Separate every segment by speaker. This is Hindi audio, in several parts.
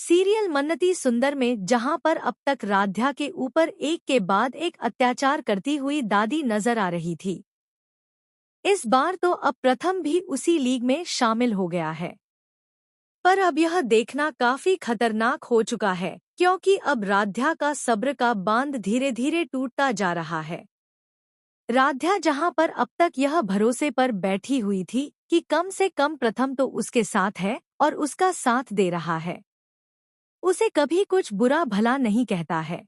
Speaker 1: सीरियल मन अति सुंदर में जहां पर अब तक राध्या के ऊपर एक के बाद एक अत्याचार करती हुई दादी नजर आ रही थी, इस बार तो अब प्रथम भी उसी लीग में शामिल हो गया है। पर अब यह देखना काफी खतरनाक हो चुका है, क्योंकि अब राध्या का सब्र का बांध धीरे धीरे टूटता जा रहा है। राध्या जहां पर अब तक यह भरोसे पर बैठी हुई थी कि कम से कम प्रथम तो उसके साथ है और उसका साथ दे रहा है, उसे कभी कुछ बुरा भला नहीं कहता है,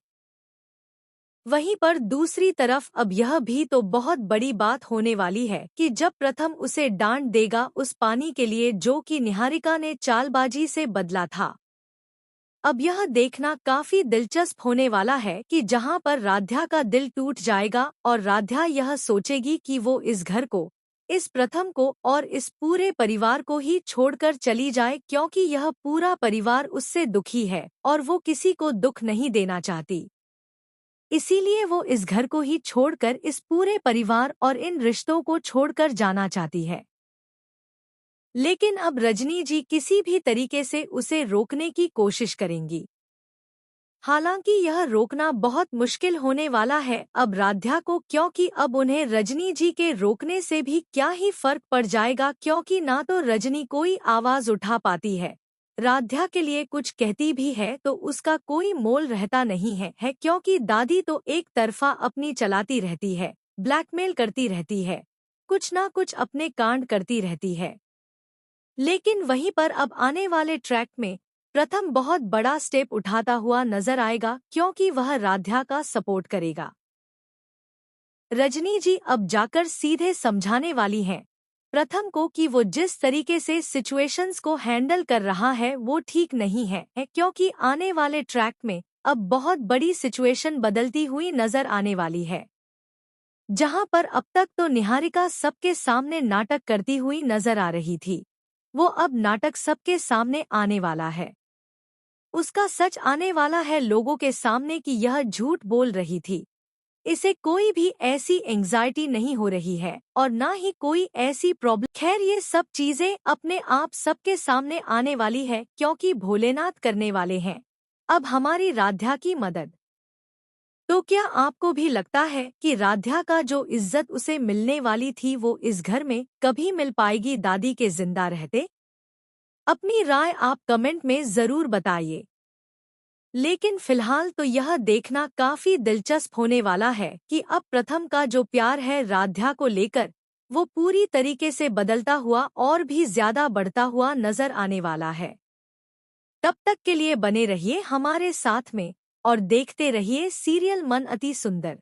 Speaker 1: वहीं पर दूसरी तरफ अब यह भी तो बहुत बड़ी बात होने वाली है कि जब प्रथम उसे डांट देगा उस पानी के लिए जो कि निहारिका ने चालबाजी से बदला था। अब यह देखना काफी दिलचस्प होने वाला है कि जहां पर राध्या का दिल टूट जाएगा और राध्या यह सोचेगी कि वो इस घर को, इस प्रथम को और इस पूरे परिवार को ही छोड़कर चली जाए, क्योंकि यह पूरा परिवार उससे दुखी है और वो किसी को दुख नहीं देना चाहती। इसीलिए वो इस घर को ही छोड़कर इस पूरे परिवार और इन रिश्तों को छोड़कर जाना चाहती है। लेकिन अब रजनी जी किसी भी तरीके से उसे रोकने की कोशिश करेंगी। हालांकि यह रोकना बहुत मुश्किल होने वाला है अब राध्या को, क्योंकि अब उन्हें रजनी जी के रोकने से भी क्या ही फर्क पड़ जाएगा, क्योंकि ना तो रजनी कोई आवाज उठा पाती है, राध्या के लिए कुछ कहती भी है तो उसका कोई मोल रहता नहीं है, क्योंकि दादी तो एक तरफा अपनी चलाती रहती है, ब्लैकमेल करती रहती है, कुछ ना कुछ अपने कांड करती रहती है। लेकिन वहीं पर अब आने वाले ट्रैक में प्रथम बहुत बड़ा स्टेप उठाता हुआ नजर आएगा, क्योंकि वह राध्या का सपोर्ट करेगा। रजनी जी अब जाकर सीधे समझाने वाली हैं प्रथम को कि वो जिस तरीके से सिचुएशंस को हैंडल कर रहा है वो ठीक नहीं है, क्योंकि आने वाले ट्रैक में अब बहुत बड़ी सिचुएशन बदलती हुई नजर आने वाली है। जहां पर अब तक तो निहारिका सबके सामने नाटक करती हुई नजर आ रही थी, वो अब नाटक सबके सामने आने वाला है। उसका सच आने वाला है लोगों के सामने कि यह झूठ बोल रही थी, इसे कोई भी ऐसी एंजाइटी नहीं हो रही है और ना ही कोई ऐसी प्रॉब्लम। खैर ये सब चीजें अपने आप सबके सामने आने वाली है, क्योंकि भोलेनाथ करने वाले हैं अब हमारी राध्या की मदद। तो क्या आपको भी लगता है कि राध्या का जो इज्जत उसे मिलने वाली थी वो इस घर में कभी मिल पाएगी दादी के जिंदा रहते? अपनी राय आप कमेंट में जरूर बताइए। लेकिन फिलहाल तो यह देखना काफी दिलचस्प होने वाला है कि अब प्रथम का जो प्यार है राध्या को लेकर वो पूरी तरीके से बदलता हुआ और भी ज्यादा बढ़ता हुआ नजर आने वाला है। तब तक के लिए बने रहिए हमारे साथ में और देखते रहिए सीरियल मन अति सुंदर।